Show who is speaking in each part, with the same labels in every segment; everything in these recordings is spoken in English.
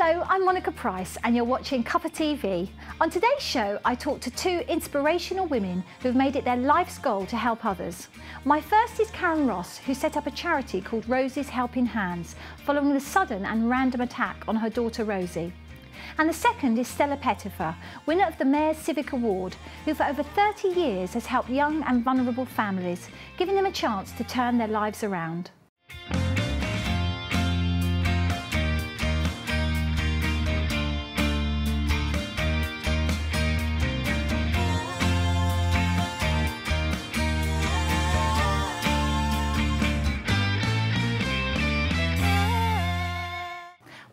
Speaker 1: Hello, I'm Monica Price and you're watching Cuppa TV. On today's show, I talk to two inspirational women who've made it their life's goal to help others. My first is Karen Ross, who set up a charity called Rosie's Helping Hands, following the sudden and random attack on her daughter Rosie. And the second is Stella Pettifer, winner of the Mayor's Civic Award, who for over 30 years has helped young and vulnerable families, giving them a chance to turn their lives around.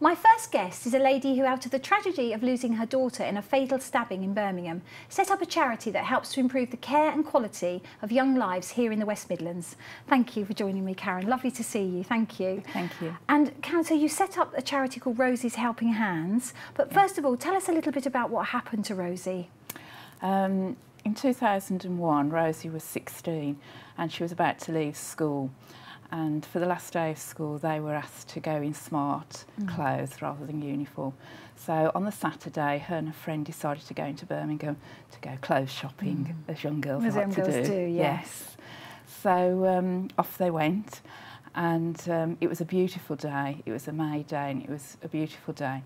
Speaker 1: My first guest is a lady who, out of the tragedy of losing her daughter in a fatal stabbing in Birmingham, set up a charity that helps to improve the care and quality of young lives here in the West Midlands. Thank you for joining me, Karen. Lovely to see you. Thank you.
Speaker 2: Thank you.
Speaker 1: And Karen, so you set up a charity called Rosie's Helping Hands. But first of all, tell us a little bit about what happened to Rosie.
Speaker 2: In 2001, Rosie was 16 and she was about to leave school. And for the last day of school, they were asked to go in smart clothes rather than uniform. So on the Saturday, her and a friend decided to go into Birmingham to go clothes shopping, as young girls like to do.
Speaker 1: Yes.
Speaker 2: So off they went, and it was a beautiful day. It was a May day, and it was a beautiful day.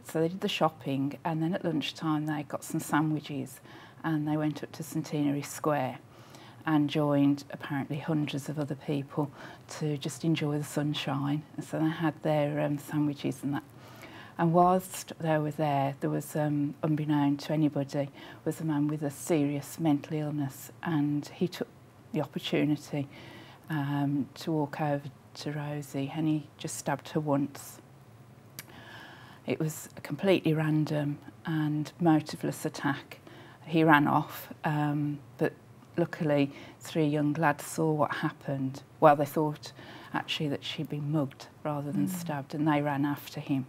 Speaker 2: So they did the shopping, and then at lunchtime they got some sandwiches, and they went up to Centenary Square and joined apparently hundreds of other people to just enjoy the sunshine. And so they had their sandwiches and that. And whilst they were there was, unbeknown to anybody, was a man with a serious mental illness, and he took the opportunity to walk over to Rosie, and he just stabbed her once. It was a completely random and motiveless attack. He ran off, but luckily, three young lads saw what happened. Well, they thought actually that she'd been mugged rather than stabbed, and they ran after him.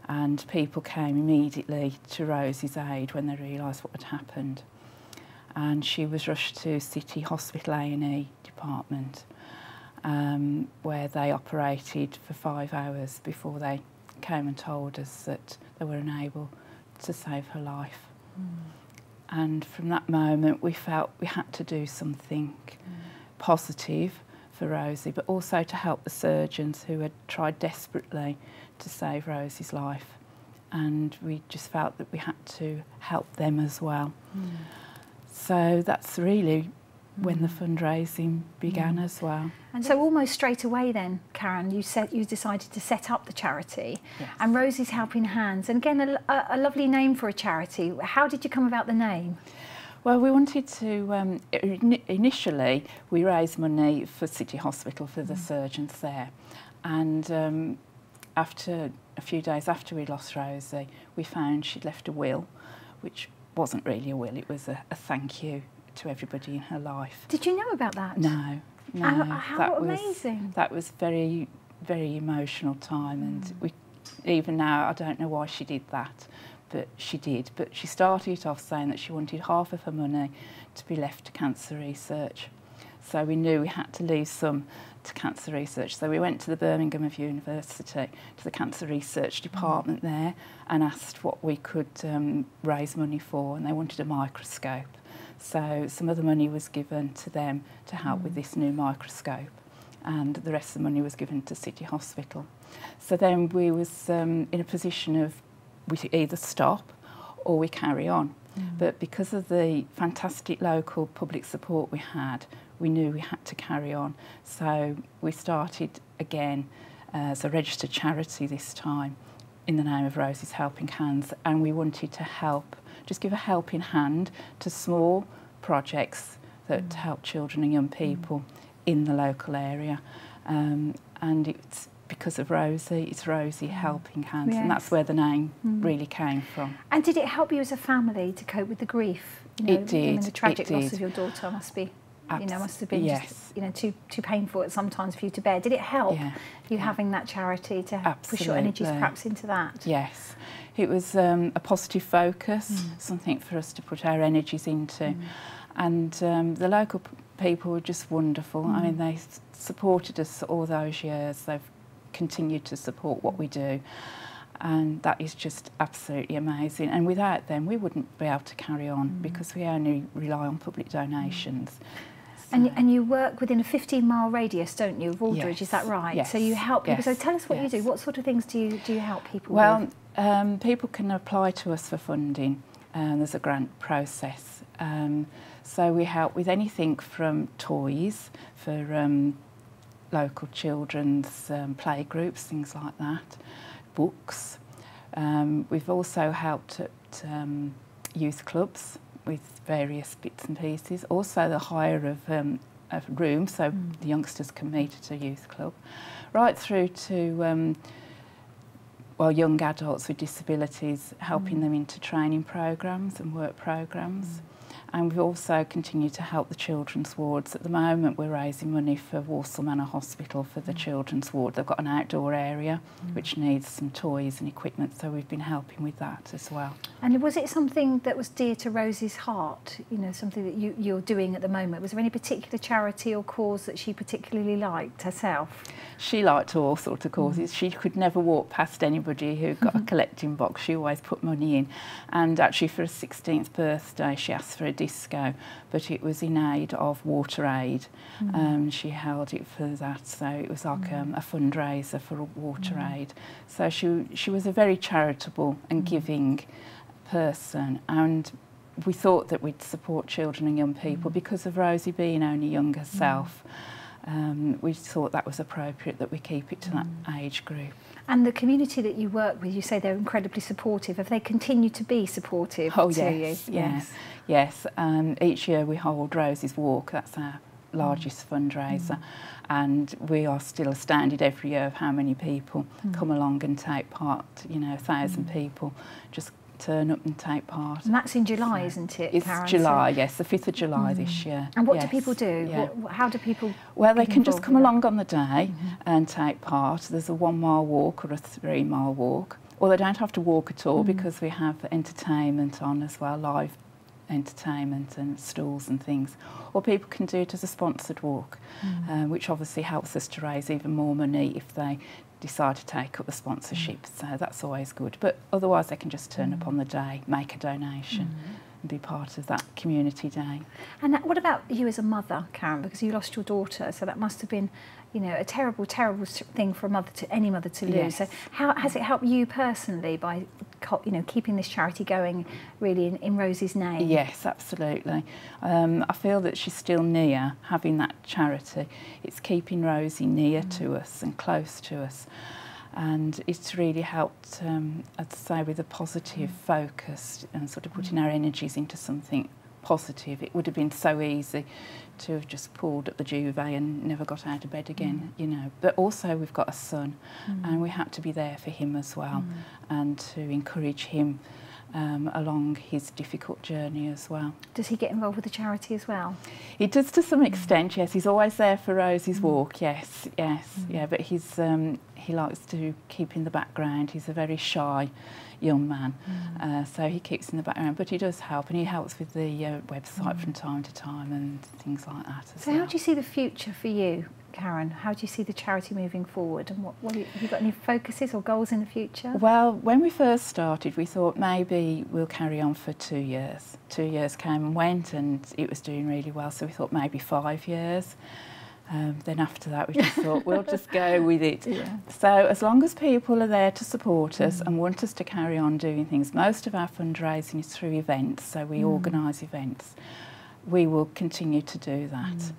Speaker 2: And people came immediately to Rosie's aid when they realised what had happened. And she was rushed to City Hospital A&E department, where they operated for 5 hours before they came and told us that they were unable to save her life. And from that moment, we felt we had to do something positive for Rosie, but also to help the surgeons who had tried desperately to save Rosie's life. And we just felt that we had to help them as well. So that's really when the fundraising began as well.
Speaker 1: And so almost straight away then, Karen, you decided to set up the charity.
Speaker 2: Yes.
Speaker 1: And Rosie's Helping Hands. And again, a lovely name for a charity. How did you come about the name?
Speaker 2: Well, we wanted to, initially we raised money for City Hospital for the surgeons there. And after a few days after we lost Rosie, we found she'd left a will, which wasn't really a will, it was a thank you to everybody in her life.
Speaker 1: Did you know about that?
Speaker 2: No.
Speaker 1: How amazing.
Speaker 2: That was very, very emotional time, and even now I don't know why she did that, but she did. But she started it off saying that she wanted half of her money to be left to cancer research. So we knew we had to leave some to cancer research. So we went to the Birmingham University, to the cancer research department there, and asked what we could raise money for, and they wanted a microscope. So some of the money was given to them to help with this new microscope, and the rest of the money was given to City Hospital. So then we was in a position of we either stop or we carry on. But because of the fantastic local public support we had, we knew we had to carry on. So we started again as a registered charity this time in the name of Rosie's Helping Hands, and we wanted to help, just give a helping hand to small projects that help children and young people in the local area. And it's because of Rosie, it's Rosie Helping Hands, and that's where the name really came from.
Speaker 1: And did it help you as a family to cope with the grief? You know,
Speaker 2: it did.
Speaker 1: I mean, the tragic loss of your daughter must be, you know, must have been just, you know, too painful at sometimes for you to bear. Did it help you having that charity to push your energies perhaps into that?
Speaker 2: Yes, it was a positive focus, something for us to put our energies into. And the local people were just wonderful. I mean, they supported us all those years. They've continued to support what we do. and that is just absolutely amazing. And without them, we wouldn't be able to carry on because we only rely on public donations.
Speaker 1: And you work within a 15-mile radius, don't you, of Aldridge?
Speaker 2: Yes.
Speaker 1: Is that right?
Speaker 2: Yes.
Speaker 1: So you help people.
Speaker 2: Yes.
Speaker 1: So tell us what
Speaker 2: Yes.
Speaker 1: you do. What sort of things do you help people
Speaker 2: Well,
Speaker 1: with?
Speaker 2: people can apply to us for funding. There's a grant process. So we help with anything from toys for local children's play groups, things like that, books. We've also helped at youth clubs with various bits and pieces. Also the hire of rooms so the youngsters can meet at a youth club, right through to young adults with disabilities, helping them into training programs and work programs. And we've also continued to help the children's wards. At the moment we're raising money for Walsall Manor Hospital for the children's ward. They've got an outdoor area which needs some toys and equipment, so we've been helping with that as well.
Speaker 1: And was it something that was dear to Rosie's heart, you know, something that you're doing at the moment? Was there any particular charity or cause that she particularly liked herself?
Speaker 2: She liked all sorts of causes. She could never walk past anybody who got a collecting box. She always put money in. And actually for her 16th birthday she asked for a disco, but it was in aid of Water Aid. She held it for that, so it was like a fundraiser for Water Aid. So she was a very charitable and giving person, and we thought that we'd support children and young people because of Rosie being only young herself. We thought that was appropriate that we keep it to that age group.
Speaker 1: And the community that you work with, you say they're incredibly supportive. Have they continued to be supportive to you?
Speaker 2: Yes. Each year we hold Rosie's Walk. That's our largest fundraiser, and we are still astounded every year of how many people come along and take part. You know, 1,000 people just turn up and take part.
Speaker 1: And that's in July, isn't it,
Speaker 2: It's
Speaker 1: Karen?
Speaker 2: July, yes, the 5th of July this year.
Speaker 1: And what do people do?
Speaker 2: Yeah.
Speaker 1: How do people
Speaker 2: Well, they
Speaker 1: get
Speaker 2: can just
Speaker 1: involved
Speaker 2: come
Speaker 1: with
Speaker 2: along on the day and take part. There's a 1-mile walk or a 3-mile walk. Or they don't have to walk at all because we have entertainment on as well, live entertainment and stalls and things. Or people can do it as a sponsored walk, which obviously helps us to raise even more money if they decide to take up the sponsorship, so that's always good. But otherwise they can just turn up on the day, make a donation and be part of that community day.
Speaker 1: And what about you as a mother, Karen, because you lost your daughter, so that must have been, you know, a terrible, terrible thing for any mother to lose.
Speaker 2: Yes.
Speaker 1: So how has it helped you personally by, you know, keeping this charity going really in Rosie's name?
Speaker 2: Yes, absolutely. I feel that she's still near, having that charity. It's keeping Rosie near to us and close to us. And it's really helped, I'd say, with a positive focus and sort of putting our energies into something positive. It would have been so easy to have just pulled at the duvet and never got out of bed again, you know. But also we've got a son and we had to be there for him as well and to encourage him along his difficult journey as well.
Speaker 1: Does he get involved with the charity as well?
Speaker 2: He does to some extent, yes. He's always there for Rosie's Walk, yes, yeah. But he's he likes to keep in the background. He's a very shy young man, so he keeps in the background. But he does help, and he helps with the website from time to time and things like that as well.
Speaker 1: So how do you see the future for you, Karen? How do you see the charity moving forward, and what have you got any focuses or goals in the future?
Speaker 2: Well, when we first started, we thought maybe we'll carry on for 2 years. 2 years came and went, and it was doing really well, so we thought maybe 5 years. Then after that, we just thought we'll just go with it. Yeah. So as long as people are there to support us and want us to carry on doing things, most of our fundraising is through events, so we organise events. We will continue to do that.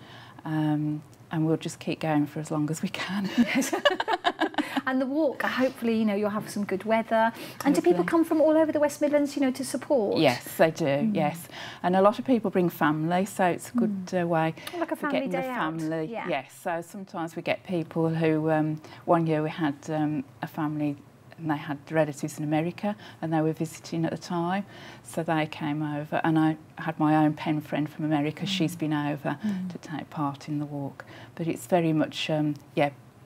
Speaker 2: And we'll just keep going for as long as we can.
Speaker 1: And the walk, hopefully, you know, you'll have some good weather. And do people come from all over the West Midlands, you know, to support?
Speaker 2: Yes, they do, yes. And a lot of people bring family, so it's a good way
Speaker 1: like a family
Speaker 2: getting
Speaker 1: day
Speaker 2: the family.
Speaker 1: Out. Yeah.
Speaker 2: Yes, so sometimes we get people who, one year we had a family and they had relatives in America and they were visiting at the time, so they came over, and I had my own pen friend from America. She's been over to take part in the walk, but it's very much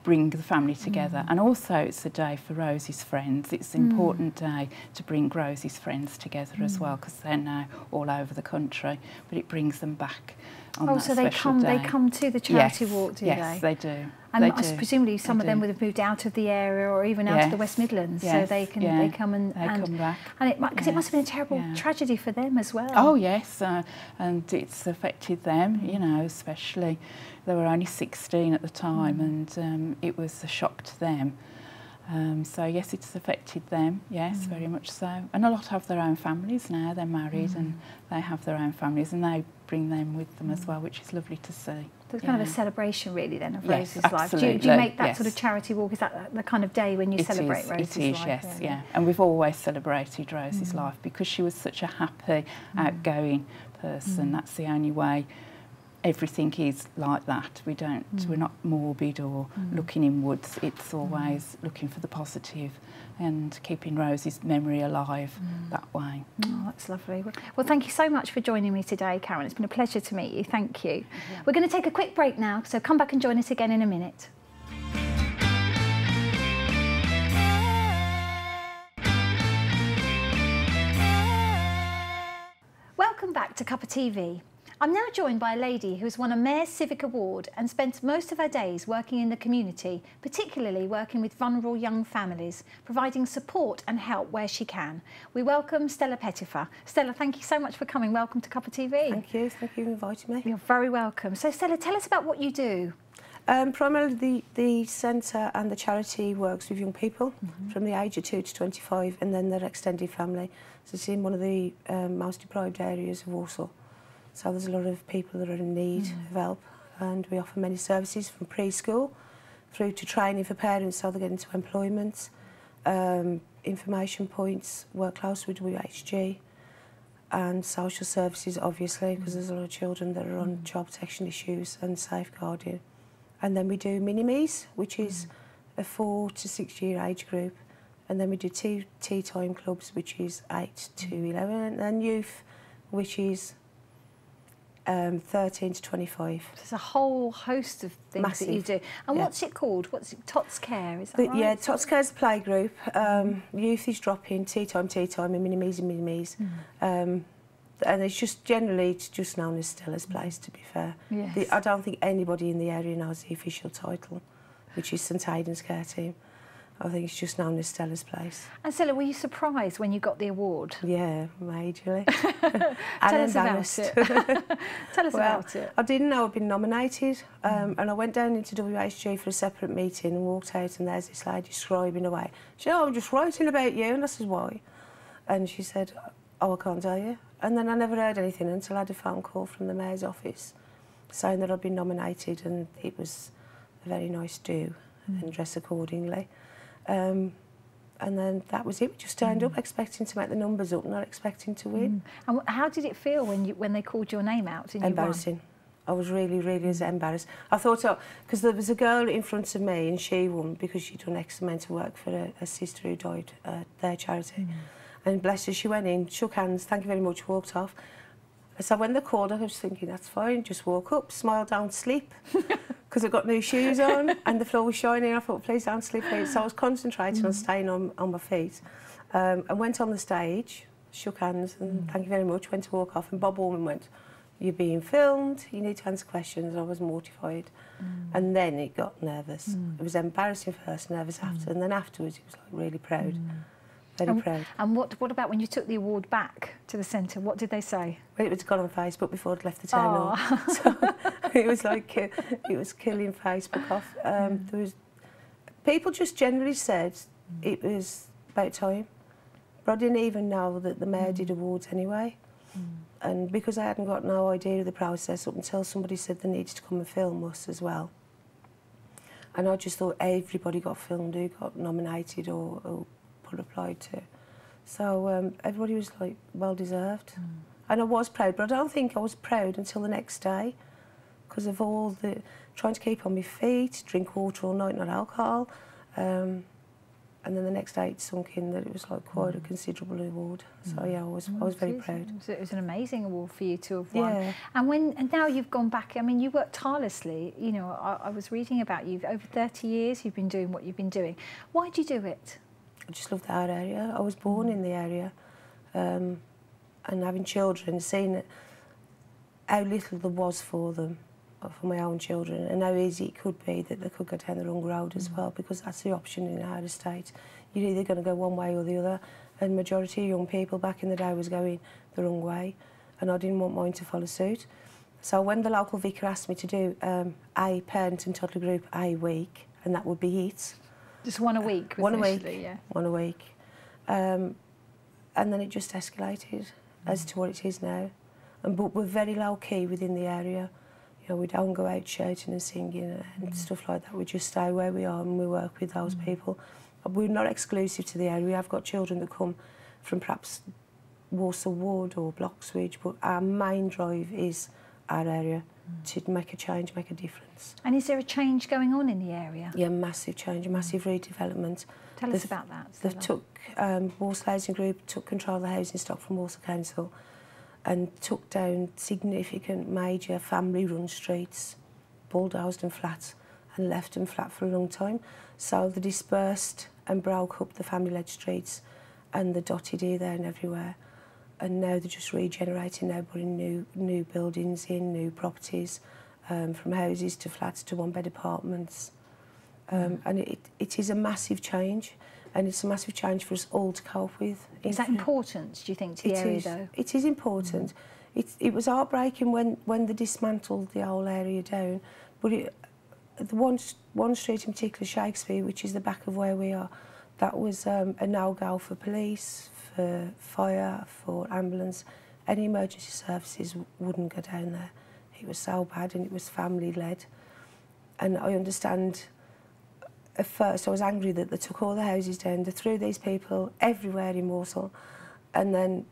Speaker 2: bring the family together. And also it's a day for Rosie's friends. It's an important day to bring Rosie's friends together as well, because they're now all over the country, but it brings them back on that
Speaker 1: so
Speaker 2: special day.
Speaker 1: they come to the charity walk, do they?
Speaker 2: Yes, they do.
Speaker 1: And presumably some of them would have moved out of the area or even out of the West Midlands, so they come and
Speaker 2: come back.
Speaker 1: And because it must have been a terrible tragedy for them as well.
Speaker 2: Oh yes, and it's affected them, you know, especially. They were only 16 at the time, and it was a shock to them. So yes, it's affected them, yes, very much so. And a lot have their own families now. They're married and they have their own families, and they bring them with them as well, which is lovely to see.
Speaker 1: So it's kind of a celebration, really, then, of Rose's life. Do you make that sort of charity walk? Is that the kind of day when you celebrate Rose's life?
Speaker 2: It is, yes, really? Yeah. And we've always celebrated Rose's life because she was such a happy, outgoing person. That's the only way. Everything is like that. We're not morbid or looking inwards. It's always looking for the positive and keeping Rose's memory alive that way.
Speaker 1: Oh, that's lovely. Well, thank you so much for joining me today, Karen. It's been a pleasure to meet you. Thank you. Yeah. We're going to take a quick break now, so come back and join us again in a minute. Welcome back to Cuppa TV. I'm now joined by a lady who has won a Mayor's Civic Award and spent most of her days working in the community, particularly working with vulnerable young families, providing support and help where she can. We welcome Stella Pettifer. Stella, thank you so much for coming. Welcome to Cuppa TV.
Speaker 3: Thank you for inviting me.
Speaker 1: You're very welcome. So Stella, tell us about what you do.
Speaker 3: Primarily the centre and the charity works with young people from the age of 2 to 25 and then their extended family. So it's in one of the most deprived areas of Warsaw. So there's a lot of people that are in need of help, and we offer many services from preschool through to training for parents so they get into employment, information points, work close with WHG, and social services, obviously, because there's a lot of children that are on child protection issues and safeguarding. And then we do mini-me's, which is a 4 to 6 year age group, and then we do tea time clubs, which is 8 to 11, and then youth, which is 13 to 25.
Speaker 1: There's a whole host of things that you do. And what's it called? What's it? Tots Care, is that right?
Speaker 3: Yeah, Tots Care is the play group. Youth is drop-in, tea time, and mini-me's and mini-me's. And it's just generally, it's just known as Stella's Place, to be fair.
Speaker 1: Yes.
Speaker 3: I don't think anybody in the area knows the official title, which is St Aidan's Care Team. I think it's just known as Stella's Place.
Speaker 1: And Stella, were you surprised when you got the award?
Speaker 3: Yeah, majorly.
Speaker 1: Tell us about it. Tell us about it.
Speaker 3: I didn't know I'd been nominated, and I went down into WHG for a separate meeting and walked out, and there's this lady scribing away. She said, "Oh, I'm just writing about you," and I said, "Why?" And she said, "Oh, I can't tell you." And then I never heard anything until I had a phone call from the Mayor's office saying that I'd been nominated, and it was a very nice do and dress accordingly. And then that was it. We just turned up expecting to make the numbers up, not expecting to win.
Speaker 1: And how did it feel when they called your name out and
Speaker 3: Embarrassing.
Speaker 1: You
Speaker 3: won? I was really, really embarrassed. I thought, because there was a girl in front of me and she won because she'd done X amount of work for a sister who died at their charity. And bless her, she went in, shook hands, thank you very much, walked off. So when they called, I was thinking, that's fine, just walk up, smile, don't sleep. Because I've got new shoes on and the floor was shining. I thought, please don't sleep here. So I was concentrating on staying on my feet. I went on the stage, shook hands, and thank you very much, went to walk off, and Bob Orman went, "You're being filmed, you need to answer questions." I was mortified. And then it got nervous. It was embarrassing first, nervous after, and then afterwards it was like really proud. Very proud.
Speaker 1: And what about when you took the award back to the centre? What did they say?
Speaker 3: Well, it was gone on Facebook before I'd left the town. So it was like, it was killing Facebook off. There was, people just generally said it was about time. But I didn't even know that the Mayor did awards anyway. And because I hadn't got no idea of the process up until somebody said they needed to come and film us as well. And I just thought everybody got filmed who got nominated or applied to. So everybody was like, well deserved. And I was proud, but I don't think I was proud until the next day because of all the trying to keep on my feet, drink water all night, not alcohol. And then the next day it sunk in that it was like quite a considerable award. So yeah, I was very proud.
Speaker 1: It was an amazing award for you to have won.
Speaker 3: Yeah.
Speaker 1: And now you've gone back, I mean, you worked tirelessly. You know, I was reading about you, over 30 years you've been doing what you've been doing. Why do you do it?
Speaker 3: I just loved our area. I was born in the area, and having children, seeing how little there was for them, for my own children, and how easy it could be that they could go down the wrong road as well, because that's the option in our estate. You're either going to go one way or the other, and majority of young people back in the day was going the wrong way, and I didn't want mine to follow suit. So when the local vicar asked me to do a parent and toddler group a week, and that would be it.
Speaker 1: Just one a week?
Speaker 3: One a week,
Speaker 1: yeah.
Speaker 3: one a week. And then it just escalated as to what it is now. But we're very low-key within the area. You know, we don't go out shouting and singing and stuff like that. We just stay where we are and we work with those people. We're not exclusive to the area. We have got children that come from perhaps Walsall Ward or Bloxwich, but our main drive is our area to make a change, make a difference.
Speaker 1: And is there a change going on in the area?
Speaker 3: Yeah, massive change, a massive redevelopment.
Speaker 1: Tell us about that, Stella.
Speaker 3: They've took, Walsall Housing Group took control of the housing stock from Walsall Council and took down significant major family-run streets, bulldozed and flat, and left them flat for a long time. So they dispersed and broke up the family-led streets and they dotted here, there and everywhere. And now they're just regenerating, now putting new buildings in, new properties, from houses to flats to one-bed apartments. And it is a massive change, and it's a massive change for us all to cope with.
Speaker 1: Is that important, do you think, to the area, though?
Speaker 3: It is important. It was heartbreaking when they dismantled the whole area down, but the one street in particular, Shakespeare, which is the back of where we are, that was a no-go for police, for fire, for ambulance. Any emergency services wouldn't go down there. It was so bad, and it was family-led. And I understand, at first I was angry that they took all the houses down, they threw these people everywhere in Walsall, and then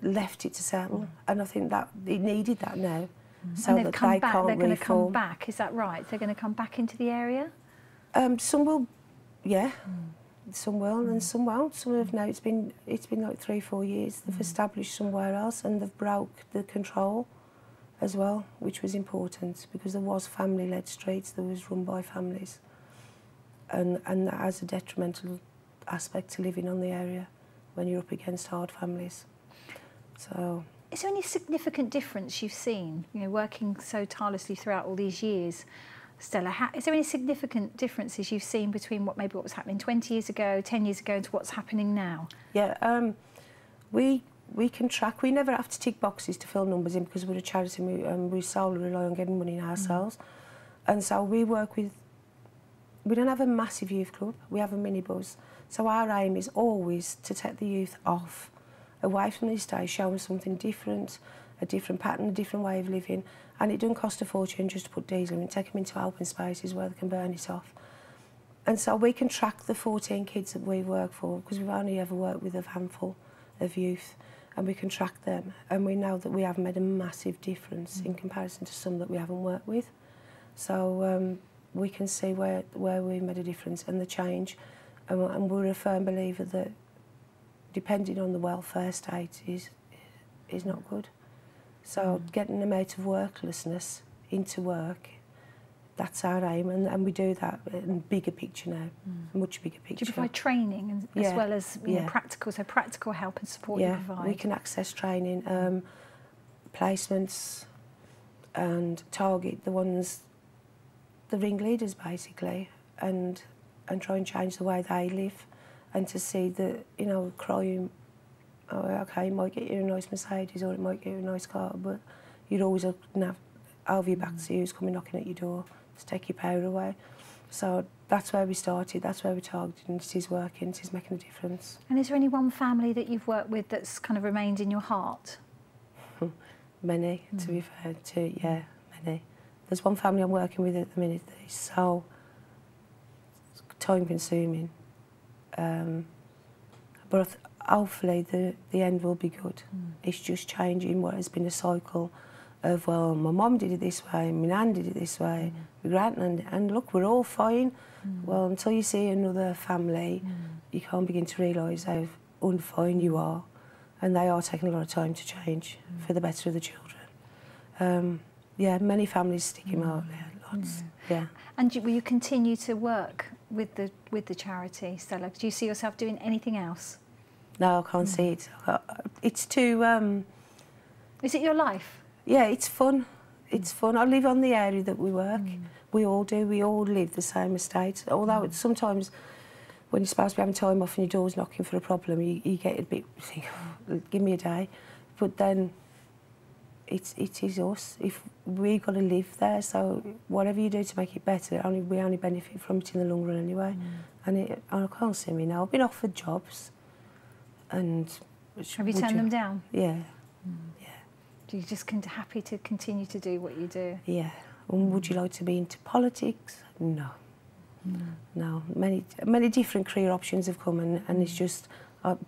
Speaker 3: left it to settle. And I think that it needed that now, so that they can't reform.
Speaker 1: They're going to come back, is that right? They're going to come back into the area?
Speaker 3: Some will, yeah. Some will and some won't. Some have now, it's been like 3-4 years. They've established somewhere else and they've broke the control as well, which was important because there was family-led streets, there was run by families. And that has a detrimental aspect to living on the area when you're up against hard families. So,
Speaker 1: is there any significant difference you've seen, you know, working so tirelessly throughout all these years? Stella, is there any significant differences you've seen between what was happening 20 years ago, 10 years ago, to what's happening now?
Speaker 3: Yeah, we can track. We never have to tick boxes to fill numbers in because we're a charity and we solely rely on getting money in ourselves. And so we work with. We don't have a massive youth club. We have a minibus. So our aim is always to take the youth off, away from the estate, show them something different, a different pattern, a different way of living. And it doesn't cost a fortune just to put diesel in, take them into open spaces where they can burn it off. And so we can track the 14 kids that we work for, because we've only ever worked with a handful of youth, and we can track them. And we know that we have made a massive difference in comparison to some that we haven't worked with. So we can see where we've made a difference and the change. And we're a firm believer that depending on the welfare state is not good. So getting them out of worklessness into work, that's our aim, and we do that in bigger picture now, much bigger picture.
Speaker 1: Do you provide training as well as practical, so practical help and support you provide?
Speaker 3: Yeah, we can access training, placements, and target the ringleaders basically, and try and change the way they live, and to see that, you know, crime. Oh, okay, it might get you a nice Mercedes or it might get you a nice car, but you'd always have over your back to see who's coming knocking at your door to take your power away. So that's where we started, that's where we targeted, and it is working, it is making a difference.
Speaker 1: And is there any one family that you've worked with that's kind of remained in your heart?
Speaker 3: Many, to be fair, many. There's one family I'm working with at the minute that is so time-consuming, but hopefully the end will be good. It's just changing what has been a cycle of, well, my mum did it this way, my nan did it this way, my granddad, and look, we're all fine. Well, until you see another family, you can't begin to realise how unfine you are, and they are taking a lot of time to change for the better of the children. Yeah, many families stick in my heart there, lots. Yeah. And
Speaker 1: will you continue to work with the charity, Stella? Do you see yourself doing anything else?
Speaker 3: No, I can't see it. It's too...
Speaker 1: Is it your life?
Speaker 3: Yeah, it's fun. it's fun. I live on the area that we work. We all do. We all live the same estate. Although it's sometimes when you're supposed to be having time off and your door's knocking for a problem, you get a bit, you think, oh, give me a day. But then it is us. If we've got to live there, so whatever you do to make it better, we only benefit from it in the long run anyway. And I can't see me now. I've been offered jobs, and
Speaker 1: have you turned them down?
Speaker 3: Yeah. Yeah.
Speaker 1: Do you just happy to continue to do what you do?
Speaker 3: Yeah. And would you like to be into politics? No. No. Many different career options have come, and it's just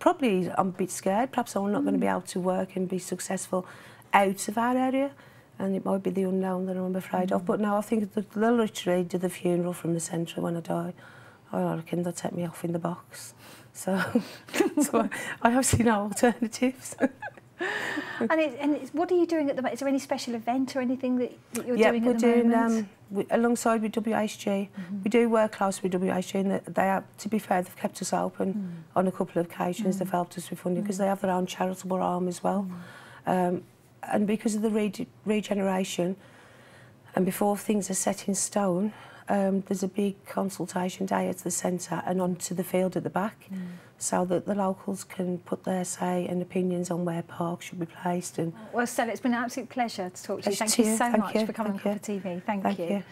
Speaker 3: probably I'm a bit scared. Perhaps I'm not going to be able to work and be successful out of our area, and it might be the unknown that I'm afraid of. But no, I think that they'll literally do the funeral from the centre when I die. I reckon they'll take me off in the box. So, so I have seen no alternatives.
Speaker 1: And what are you doing at the moment? Is there any special event or anything that you're doing at the moment?
Speaker 3: We're doing, alongside with WHG, we do work close with WHG, and they have, to be fair, they've kept us open on a couple of occasions. They've helped us with funding because they have their own charitable arm as well. And because of the regeneration, and before things are set in stone, there's a big consultation day at the centre and onto the field at the back, so that the locals can put their say and opinions on where parks should be placed. And
Speaker 1: well, Stella, it's been an absolute pleasure to talk to you. Thank you so much for coming on Cuppa TV. Thank you.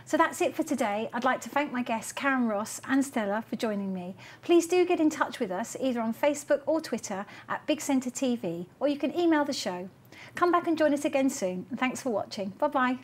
Speaker 1: So that's it for today. I'd like to thank my guests Karen Ross and Stella for joining me. Please do get in touch with us either on Facebook or Twitter at Big Centre TV, or you can email the show. Come back and join us again soon, and thanks for watching. Bye-bye.